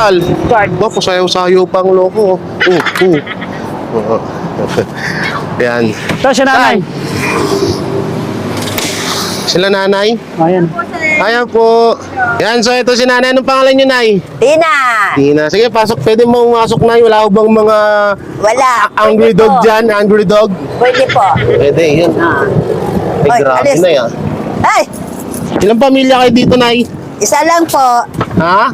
Tal. Ba, pasayaw-sayaw pang loko. Yan. Ito si nanay. Sila nanay? Ayan. Ayan po. Yan, so ito si nanay. Anong pangalan niyo, nay? Tina! Tina. Sige, pasok. Pwede mo masok, nay. Wala ko bang mga Wala. angry Pwede dog po. dyan? Angry dog? Pwede po. Pwede, yun. Ay, Oy, grabe alis. na yan. Ay! Ilang pamilya kayo dito, nay? Isa lang po. Ha?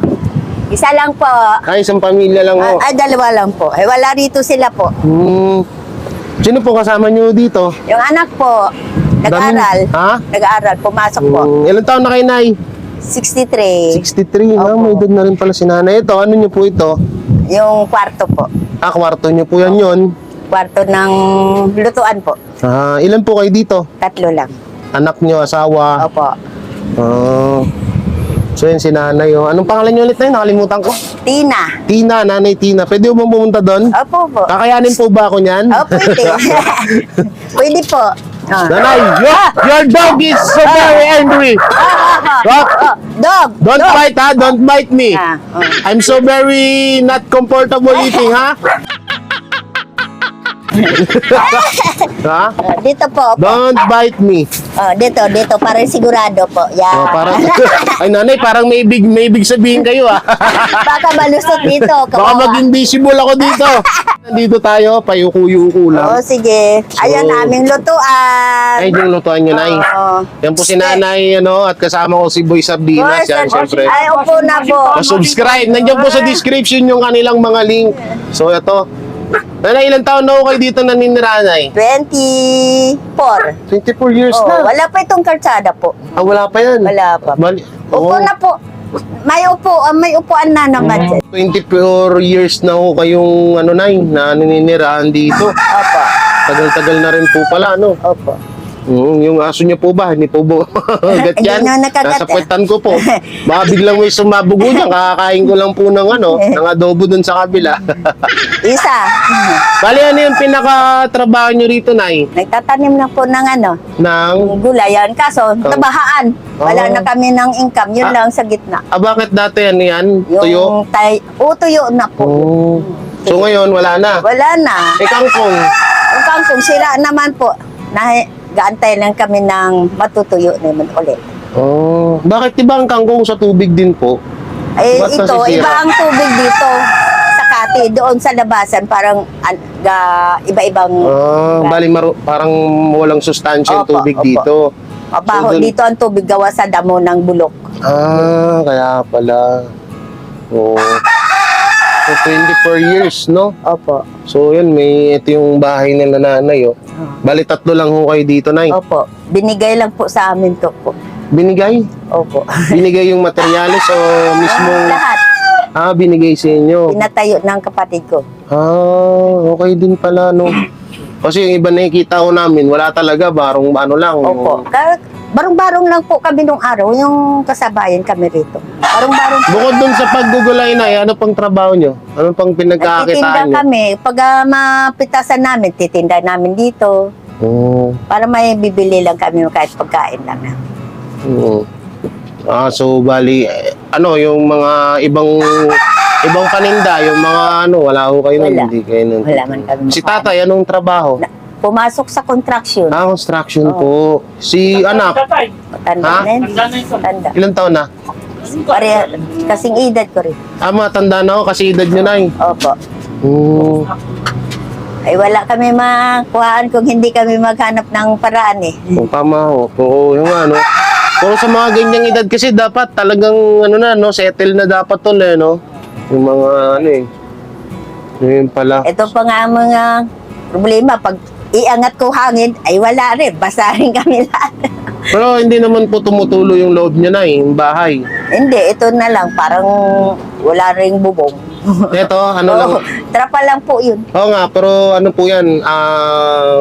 Isa lang po. Ay, isang pamilya lang ho. Ay, dalawa lang po. Ay, wala rito sila po. Sino po kasama niyo dito? Yung anak po, nag-aaral. Ha? Nag-aaral, pumasok po. Ilang taon na kayo, nay? 63. 63, na, Opo. may edad na rin pala si nanay. Ito, ano niyo po ito? Yung kwarto po. Ah, kwarto niyo po yan yun. Kwarto ng lutuan po. Ah, ilan po kayo dito? 3 lang. Anak niyo, asawa? Opo. Ah. So yun si nanay. Oh. Anong pangalan niyo ulit na yun? Nakalimutan ko. Tina. Tina, nanay Tina. Pwede mo bang pumunta doon? Opo po. Kakayanin po ba ako niyan? Oh, pwede. Pwede po. Nanay, your dog is so very angry. Dog, Dog. don't Dog. bite ha, don't bite me. Oh. I'm so very not comfortable eating ha. Ha? Dito po. Don't bite me. Dito. Para sigurado po. Yan. Oh, parang ay nanay, parang may ibig sabihin kayo ah. Baka malusot dito. Baka Kawawa. maging visible ako dito. Nandito tayo, payuko-yuko lang. Oo, sige. Ayan aming lutuan. Ay, yung lutuan nyo, nay. Oo. Yan po si nanay, ano, at kasama ko si Boy Sardinas. Yan, syempre. Ay, upo na po. Pa-subscribe. Nandiyan po sa description yung kanilang mga link. So, ito. Nanay, ilang taon na ako kayo dito naninira, nay? 24. 24 years Oh, na. wala pa itong kalsada po. Ah, wala pa yan. Wala pa. Bali. Upo Oo. na po. May upuan na naman. 24 years na ako kayong, ano, nay, na naninirahan dito. Opo. Tagal-tagal na rin po pala, ano? Opo. Yung aso niyo po ba? Hindi po ba? Gat Hindi yan? na nakagat, Nasa puwetan ko po. Baka biglang may sumabugo dyan. Kakakain ko lang po ng ano, ng adobo dun sa kabila. Isa. Bali, ano yung pinaka-trabaho niyo rito, nay? Nagtatanim na po ng Nang, gulay yan. Kaso, tabahaan. Wala Oh. na kami ng income. Yun lang sa gitna. bakit dati yan? Tuyo? Tuyo na po. Oh. So ngayon, wala na. Wala na. Eh, kangkong. Ang kangkong sira naman po. Gaantay lang kami ng matutuyo naman ulit. Oh. Bakit iba ang kangkong sa tubig din po? Eh, Ba't ito, nasisira? iba ang tubig dito. Sa Kati, doon sa labasan, parang iba-ibang... Bali, parang walang sustansya yung Opo, tubig opo. dito. Mabaho. So, dun- Dito ang tubig gawa sa damo ng bulok. Ah, kaya pala. Oo. So, 24 years, no? Opo. So, yun, ito yung bahay nila nanay, oh. Bali, 3 lang ho kayo dito, nay. Opo. Binigay lang po sa amin to po. Binigay? Opo. Binigay yung materialis o mismo? Lahat. Ah, binigay sa inyo. Pinatayo ng kapatid ko. Ah, okay din pala, no? Kasi yung iba nakikita ko namin, wala talaga, barong ano lang. Opo. Barong-barong lang po kami nung araw, yung kasabayan kami rito. Barong-barong po. Bukod dun sa paggugulay na, ano pang trabaho nyo? Ano pang Nagtitinda pinagkakakitaan nyo? kami. Pag mapitasan namin, titinda namin dito. Oo. Para may bibili lang kami kahit pagkain lang. Oo. Ah, so bali, ano, yung mga ibang paninda, yung mga ano, wala ko kayo nun, Wala. hindi kayo nun. Wala man kami Si makain. tatay, anong trabaho? Pumasok sa construction. Ah, construction po. Si anak, Tanda Ha? na yun. Tanda. ilang taon na? Pare, kasing edad ko rin. Ah, matanda na ako kasi edad nyo na eh. Opo. Oo. Ay wala kami makuhaan kung hindi kami maghanap ng paraan eh. Kung tama ho. Oo, yung ano. Pero sa mga ganyang edad kasi dapat talagang ano na, no, settle na dapat tol eh, no? Yung mga ano eh. Yun pala. Ito pa nga ang mga problema. Pag iangat ko hangin, ay wala rin. Basa rin kami lahat. Pero hindi naman po tumutulo yung loob niya na eh, yung bahay. Hindi, ito na lang. Parang wala rin bubong. Ito, ano lang. Oo, trapa lang po yun. Oo nga, pero ano po yan,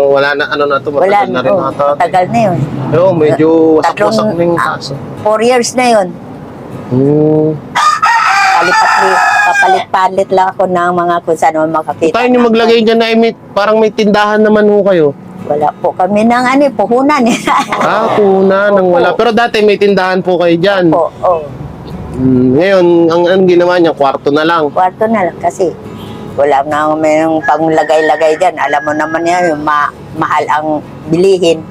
wala na, ano na to, Wala matagal na rin ata. tagal na yun. Oo, medyo wasak-wasak Tatlong- na yung kaso. 4 years na yun. Papalit-palit lang ako ng mga kung saan mo makakita. Tayo nyo maglagay dyan na parang may tindahan naman ho kayo. Wala po kami ng puhunan. Ah, kuna nang wala. Pero dati may tindahan po kayo dyan. po, oh. Ngayon, ang ginawa niya, kwarto na lang. Kwarto na lang kasi wala na mayroong panglagay-lagay dyan. Alam mo naman yan, yung mahal ang bilihin.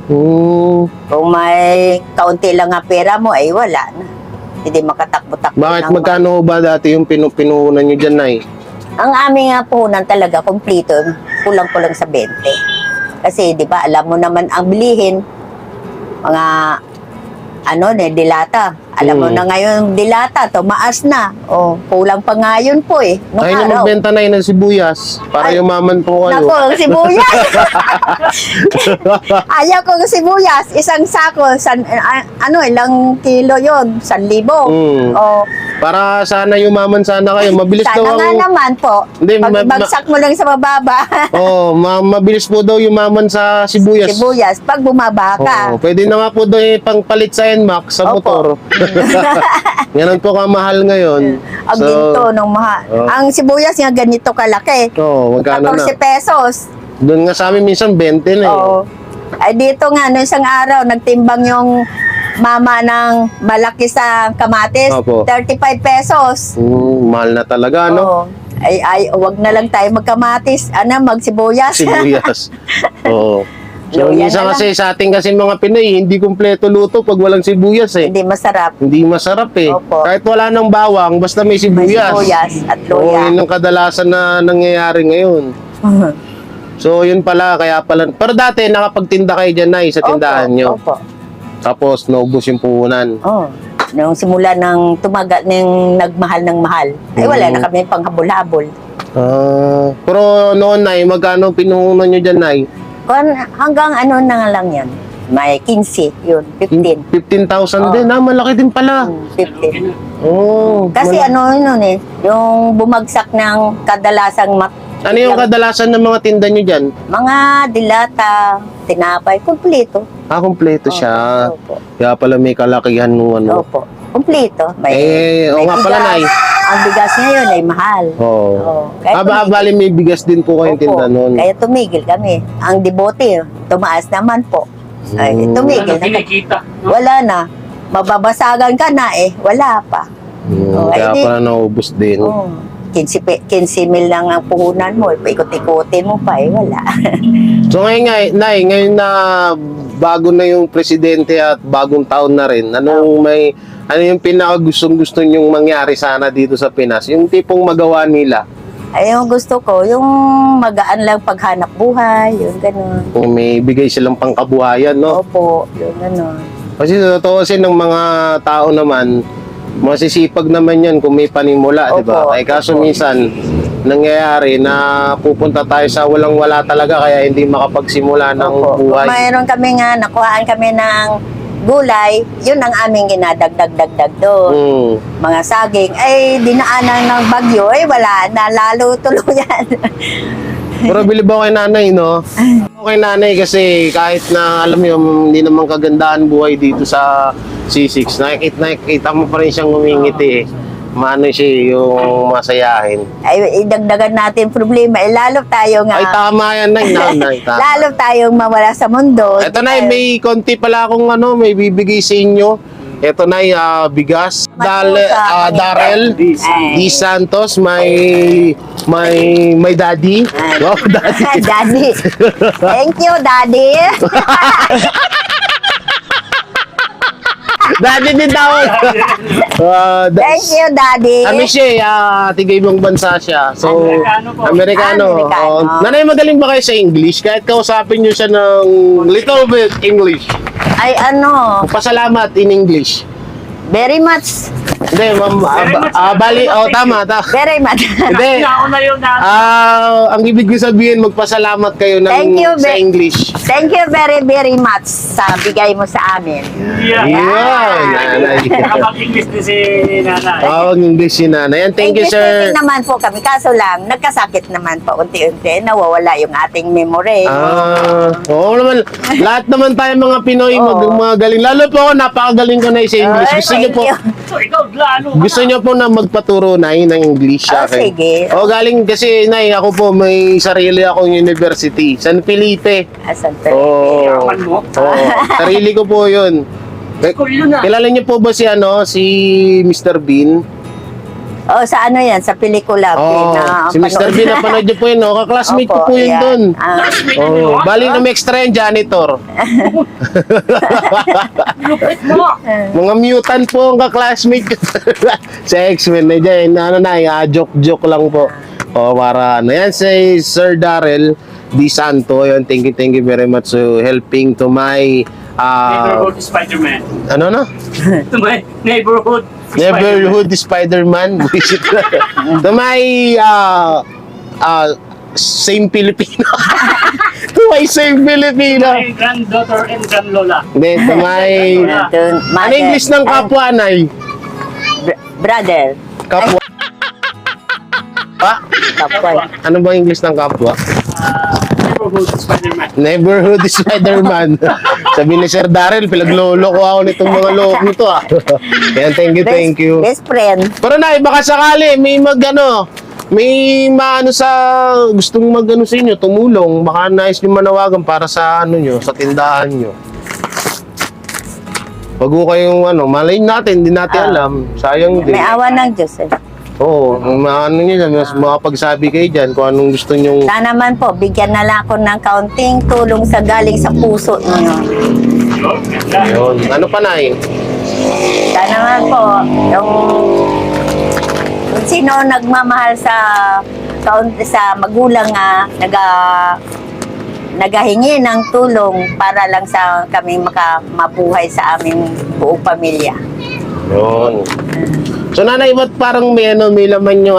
Kung may kaunti lang ang pera mo, ay wala na. Hindi makatakbo-takbo. Bakit ng- magkano ba dati yung pinuhunan niyo dyan, Nay? Ang aming puhunan talaga, kompleto, kulang-kulang sa 20. Kasi, di ba, alam mo naman ang bilihin, mga, dilata. Alam mo na ngayon, dilata, tumaas na. O, kulang pa nga yun po eh. Nung Ayaw niyo araw. magbenta, Nay, ng sibuyas para Ay, yumaman po kayo. Naku, ang sibuyas. Ayaw ko ng sibuyas. Isang sako, ilang kilo yon 1,000. O, Para sana yumaman sana kayo. Mabilis sana daw nga ang... naman po. Hindi, Pag bagsak mo lang sa mababa, mabilis po daw yumaman sa sibuyas. sibuyas, pag bumaba ka. Pwede na nga po daw pangpalit sa NMAX sa Opo. motor. Ganun po kamahal ngayon. Ang ginto ng mahal. Oh. Ang sibuyas nga ganito kalaki. Magkano 14 na? pesos. Doon nga sa amin minsan 20 na eh. Oo. Ay dito nga, no, isang araw, nagtimbang yung mama ng malaki sa kamatis. Opo. 35 pesos. Mahal na talaga, no? Oo. Ay, wag na lang tayo magkamatis. Magsibuyas. Sibuyas. Oo. So, Luya minsan na lang. kasi sa ating kasi mga Pinoy, hindi kumpleto luto pag walang sibuyas eh. Hindi masarap. Hindi masarap eh. Opo. Kahit wala ng bawang, basta may May sibuyas. sibuyas at Oo, luya. yun ang kadalasan na nangyayari ngayon. So, yun pala, kaya pala. Pero dati, nakapagtinda kayo dyan, Nay, sa tindahan nyo. Opo. Tapos, naubos yung puhunan. Oh. Nung simula ng nagmahal ng mahal, ay wala na kami panghabol-habol. Pero noon, Nay, magkano pinuhunan nyo dyan, Nay? Hanggang na lang yan. May 15, yun, 15. 15,000 din, malaki din pala. 15. Oh, Kasi yun eh, yung bumagsak ng kadalasang ano yung kadalasan ng mga tinda nyo dyan? mga dilata, tinapay, kumpleto. Kompleto siya. Opo. Kaya pala may kalakihan nung ano. Opo. Kumpleto. Oo nga pala, Nay. Ang bigas ngayon ay mahal. Oo. Oo. Kaya Bali may bigas din po kayong Opo. tinda noon. Kaya tumigil kami. Ang debote, tumaas naman po. Ay, tumigil na. Kinikita. Wala na. Mababasagan ka na eh. Wala pa. Kaya di- pala naubos din. Oh. 15 mil lang ang puhunan mo. Paikot-ikotin mo pa eh. Wala. So ngayon, Nay, ngayon na bago na yung presidente at bagong taon na rin, ano yung pinaka-gustong-gusto nyong mangyari sana dito sa Pinas? Yung tipong magawa nila. Ay, yung gusto ko, yung magaan lang paghanap buhay, yung gano'n. Kung may bigay silang pangkabuhayan, no? Opo, yung gano'n. Kasi sa totoo kasi ng mga tao naman, masisipag naman yan kung may panimula, di ba? Opo. Ay kaso minsan, nangyayari na pupunta tayo sa walang-wala talaga kaya hindi makapagsimula ng Opo. buhay. Kung mayroon kami nga, nakuhaan kami ng gulay, yun ang aming ginadagdag-dagdag doon. Mga saging, ay dinaanan ng bagyo, ay wala na, lalo tuluyan. Pero bilib ako kay nanay, no? Ako kay nanay kasi kahit na alam mo hindi naman kagandahan buhay dito sa C6, nakikita mo pa rin siyang ngumingiti eh. Maano siya yung masayahin. Ay, idagdagan natin problema, eh, lalo tayo nga, Ay tama yan, nay. Tama. lalo tayong mawala sa mundo. Ito na, may konti pala akong may bibigay sa inyo. Ito na, bigas. Darrell D. Santos, my daddy. Wow, daddy. Daddy. Thank you, Daddy. Daddy din tawag. Thank you, Daddy. Ano siya, tiga-ibang bansa siya. So, Amerikano po. Amerikano. Amerikano. Nanay, magaling ba kayo sa English? Kahit kausapin nyo siya ng little bit English. Ay, Pasalamat in English. very much. Hindi, ma'am. Tama. Very much. Hindi. Ako na yun na. Ang ibig ko sabihin, magpasalamat kayo Thank you, sa English. Thank you very, very much sa bigay mo sa amin. Yeah. Yun, nanay. Nakapag-English din si nanay. English si nanay. And thank you, English sir. speaking naman po kami. Kaso lang, nagkasakit naman po unti-unti. Nawawala yung ating memory. Oo naman. Lahat naman tayo mga Pinoy Oo. magaling. Lalo po ako, napakagaling ko na sa English. Ay, Gusto niyo thank po, you. So, ikaw, lalo ka gusto na. niyo po na magpaturo na ng English sa akin? Sige. Galing kasi, nay, ako po may sarili akong university. San Felipe. Asan Oo. Yaman mo. Sarili ko po yun. School yun na. Kilala niyo po ba si Mr. Bean? Oh, sa ano yan? Sa pelikula. Oh, si Mr. Bean, napanood niyo po yun, no? Kaklasmate ko Opo, po yun yan. doon. Classmate mo Oh, yun, bali ha? na may extra yung janitor. Lupit mo. Mga mutant po ang kaklasmate ko. Sa X-Men na dyan, joke-joke lang po. O, para ano. Yan si Sir Darrell Di Santo. Yun, thank you very much for helping to my Neighborhood Spider-Man. ano na? To my neighborhood Neighborhood Spider-Man. Visit to my same Filipino. To my same Filipino. My granddaughter and grandlola. Hindi, to my... Ano English ng kapwa, Nay? Brother. Kapwa. Kapwa. Ano ba English ng kapwa? Neighborhood Spider-Man. Neighborhood Spider-Man. Sabi ni Sir Darrell, pinaglolo ko ako nitong mga loob nito ah. Yan, thank you. Best friend. Pero Nay, baka sakali, may may maano sa gustong magano sa inyo, tumulong. Baka nais nyo manawagan para sa nyo, sa tindahan nyo. Wag ko kayong malay natin, hindi natin alam. Sayang din. May awa ng Diyos eh. Oo, mas makapagsabi kayo dyan kung anong gusto nyong... Sana naman po, bigyan na lang ako ng kaunting tulong sa galing sa puso ninyo. Yun, ganda. Yun. Ano pa, Nay? Sana naman po, yung kung sino nagmamahal sa magulang nga, nagahingi ng tulong para lang sa kami mabuhay sa aming buong pamilya. Yun. So, Nanay, ba't parang may laman nyo?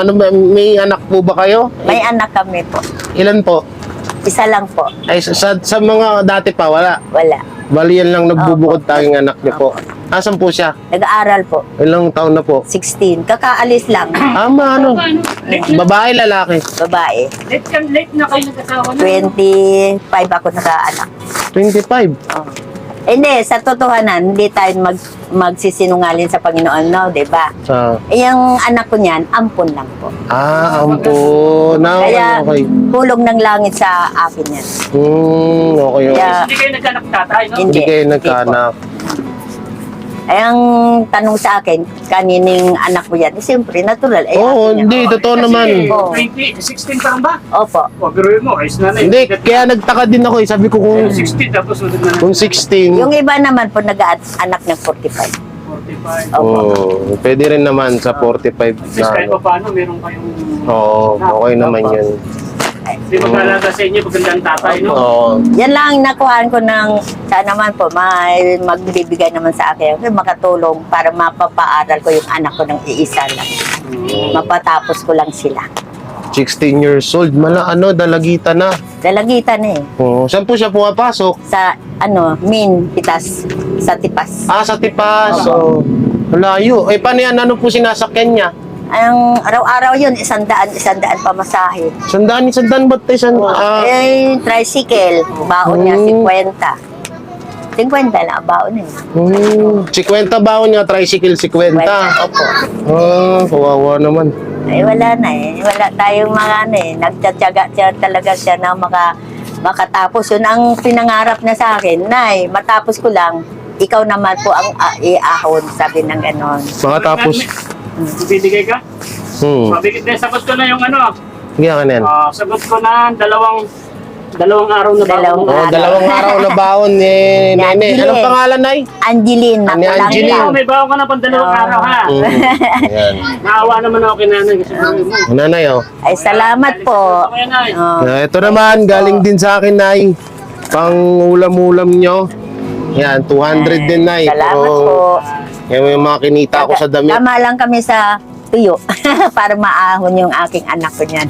May anak po ba kayo? May anak kami po. Ilan po? Isa lang po. Ay, sa mga dati pa, wala. Wala. Bali yan lang nagbubukod Opo. tayong anak niyo po. Asan po siya? Nag-aaral po. Ilang taon na po? 16. Kakaalis lang. Babae, lalaki? Babae. Late na kayo nagkasawa na. 25 ako nakaanak. 25. Oh. Hindi, sa totohanan, hindi tayo magsisinungaling sa Panginoon, no? Diba? Yung anak ko niyan, ampon lang po. Ampun. Kaya, Okay. hulog ng langit sa akin yan. Okay. Kaya, Hindi kayo nagkanak tatay, no? Hindi kayo nagkaanak. Ay, ang tanong sa akin, kanining anak mo yan? Eh, siyempre, natural. Oo, akin yan. hindi. Totoo naman. Oo. 16 pa lang ba? Opo. O, pero mo, ayos na na. Hindi, kaya nagtaka din ako. Sabi ko kung 16 tapos sunod na. kung 16. Yung iba naman po, nag-anak ng 45. 45. Opo. Pwede rin naman sa 45 At least kahit pa paano, meron kayong... Oo, okay naman yun. Hindi mag-alaga sa inyo, magandang tatay, no? Oo. Yan lang nakuhaan ko ng, sana naman po, magbibigay naman sa akin, makatulong para mapapaaral ko yung anak ko ng iisa lang. Mapatapos ko lang sila. 16 years old. Dalagita na. Dalagitan eh. Oo. Saan po siya pumapasok? Sa, Pitas, sa Tipas. Sa Tipas. So, malayo. Paano yan? Ano po sinasakyan niya? Ang araw-araw yun, 100 pamasahe. Sandaan ba't tayo Tricycle, baon niya 50. 50 lang, baon niya. 50 baon niya, tricycle 50. Opo. Kawawa naman. Ay, wala na eh. Wala tayong mga nagtsatsaga siya talaga siya na makatapos. Yun ang pinangarap na sa akin. Nay, matapos ko lang, ikaw naman po ang iahon, sabi ng ganon. Makatapos. Bibigay ka? Mabigit na, sagot ko na yung Kaya ka na yan. sagot ko na dalawang araw na ba? Dalawang araw na baon ni Nene. Anong pangalan, Nay? Angeline, Ani nakulang Angeline. lang. May bawa ka na pang dalawang araw, ha? Yan. Naawa naman ako kay nanay kasi mo. Nanay, Ay, salamat po. Oh. Ito naman, galing din sa akin, Nay. Pang ulam-ulam nyo. Yan, 200 din, Nay. Salamat po. Yan yung mga kinita ko sa damit. Tama lang kami sa tuyo para maahon yung aking anak ko niyan.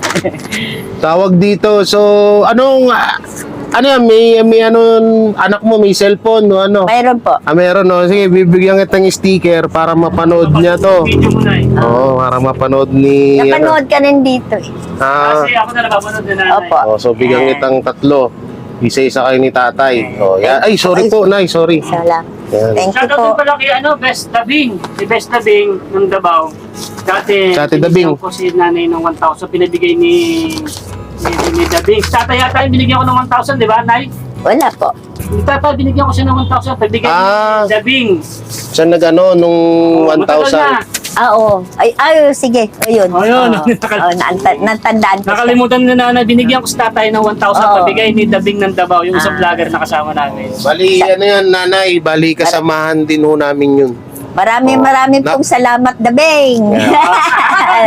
Tawag dito. So, ano yan? May anak mo, may cellphone, no? Ano? Mayroon po. Meron, no? Sige, bibigyan kitang sticker para mapanood niya to. Video mo na eh. Oo, para mapanood ni... Napanood ka rin dito eh. Kasi ako na napapanood na nanay. Opo. So, bigyan kitang 3. Isa-isa kayo ni tatay. Yan. Ay, sorry po, Nay. Sorry. Isa lang. Yan. Thank you Shoutout po. din pala kay Best Dabing. Si Best Dabing ng Davao. Dati Dabing. binigyan ko si nanay ng 1,000. Pinabigay ni Dabing. Tatay yata yung binigyan ko ng 1,000, di ba, Nay? Wala po. Tatay, binigyan ko siya ng 1,000. Pagbigay Ah. ni Dabing. Siya nag-ano, nung Matagal na. 1,000. Oo. Ay, sige. Ayun. Ayun. Natandaan ko siya. Nakalimutan na binigyan ko sa tatay ng 1,000. Oo. Pagbigay ni Dabing ng Davao, yung isang vlogger na kasama namin. Bali, ano yan, nanay, bali kasamahan din ho namin yun. Maraming pong salamat, Dabing.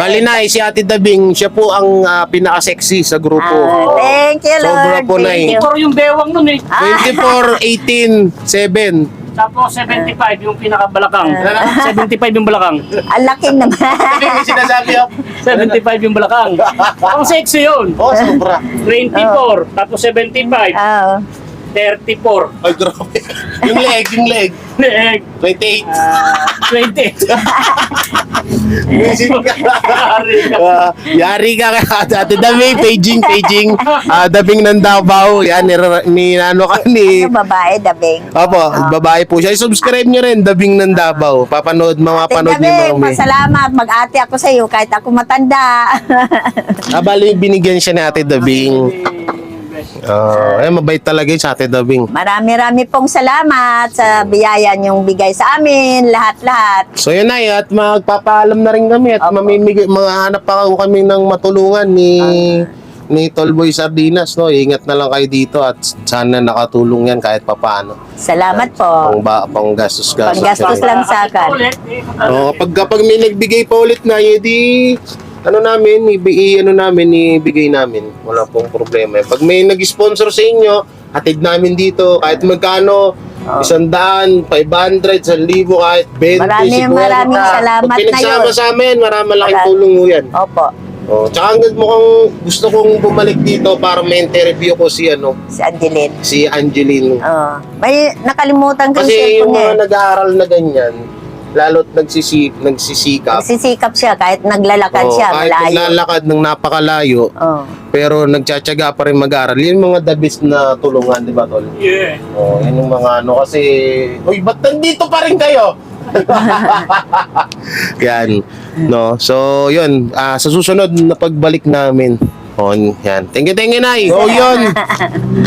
Bali na, si Ate Dabing, siya po ang pinaka-sexy sa grupo. Thank you, Lord. Sobra po, Nay. Thank you. Pero yung bewang nun eh. 24, 18, 7. Tapos 75 yung pinakabalakang. 75 yung balakang. Ang laking naman. May sinasabi ako. 75 yung balakang. Ang sexy yun. Oh, sobra. 24, tapos 75, Oo. 34, Ay, grabe. Yung leg. leeg, 28. 20. Isip ka. Yari ka kay Ate Dabing, paging. Dabing ng Davao. Yan, ano ka ni... Ano, babae, Dabing. Opo, babae po siya. I-subscribe nyo rin, Dabing ng Davao. Mapapanood nyo Dabing, mga masalamat. Mag-ate ako sa iyo kahit ako matanda. Bali, binigyan siya ni Ate Dabing. Mabait talaga yun sa Ate Dabing. Marami-rami pong salamat sa biyaya niyong bigay sa amin, lahat-lahat. So yun na at magpapaalam na rin kami at Opo. mahanap pa kami ng matulungan ni Tolboy Sardinas, no? Ingat na lang kayo dito at sana nakatulong yan kahit papaano. Salamat po. Pang gastos. Panggastos lang sa akin. Ulit, Kapag may nagbigay pa ulit na, edi ibigay namin. Wala pong problema. Pag may nag-sponsor sa inyo, hatid namin dito kahit magkano, 100, 500, 1,000, kahit 20, Maraming salamat Pag na yun. pinagsama-sama yan, malaking tulong mo yan. Opo, Tsaka hanggang mukhang gusto kong bumalik dito para may interview ko si si Angeline. Angeline. May nakalimutan ko Kasi yung niya. mga nag-aaral na ganyan, lalo't nagsisikap. Nagsisikap siya kahit naglalakad siya Kahit malayo. naglalakad ng napakalayo, Oh. pero nagtsatsaga pa rin mag-aaral. Yan yung mga the best na tulungan, di ba, Tol? Yeah. Yan yung mga kasi, uy, ba't nandito pa rin kayo? Yan. No? So, yun. Sa susunod na pagbalik namin, yan. Thank you, Nay. Yun.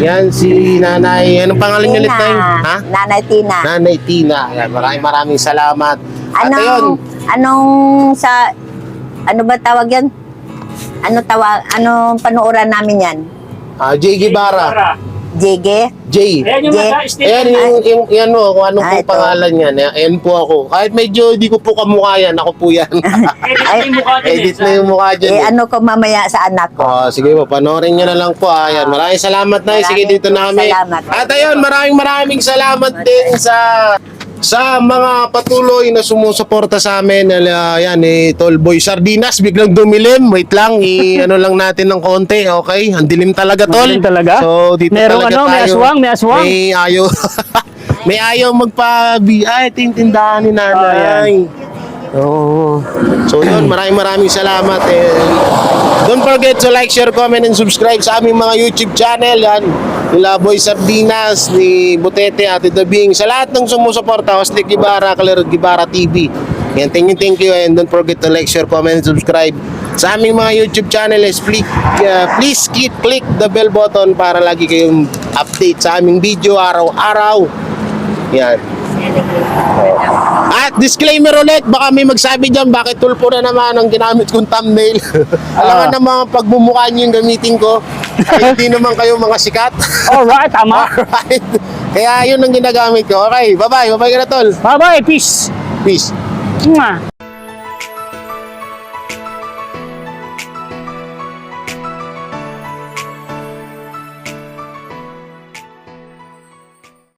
Yan, si Nanay. Anong pangalan niyo ulit, Nay? Ha? Nanay Tina. Nanay Tina. Yan, maraming salamat. At ayun, Ano ba tawag yan? Anong panuoran namin yan? Jay Guevara. Jege? Jay. Ayan yung Yeah. mga Ayan, yan mo, kung anong po Ito. pangalan yan. Ayan po ako. Kahit medyo di ko po kamukha yan, ako po yan. Edit yung mukha din Edit na yung mukha dyan. Ano ko mamaya sa anak ko? Sige po, panoorin nyo na lang po. Ayan, maraming salamat na. Sige, dito na kami. Salamat. At ayun, maraming salamat din sa mga patuloy na sumusuporta sa amin. Yan, Tolboy Sardinas, biglang dumilim. Wait lang, ano lang natin ng konti, okay? Ang dilim talaga, Tol. Madilim talaga? So, dito Merong talaga tayo. may aswang. May ayaw. May ayaw magpa-BI. Tintindahan ni nanay. Oo. So yun, maraming salamat. Don't forget to like, share, comment, and subscribe sa aming mga YouTube channel. Yan, nila Boy Sardinas, ni Butete, Ate Dabing. Sa lahat ng sumusuporta, Hostek Guevara, Claire Guevara TV. Yan, thank you. And don't forget to like, share, comment, and subscribe sa aming mga YouTube channel. Please click the bell button para lagi kayong update sa aming video araw-araw. Yan. At disclaimer ulit, baka may magsabi dyan, bakit tulpo na naman ang ginamit kong thumbnail. Alam nga naman, pagmumukha nyo yung gamitin ko, ay hindi naman kayo mga sikat. Alright, tama. Alright. Kaya yun ang ginagamit ko. Okay, bye-bye ka na, Tol. Bye-bye, peace. Peace. Mwah.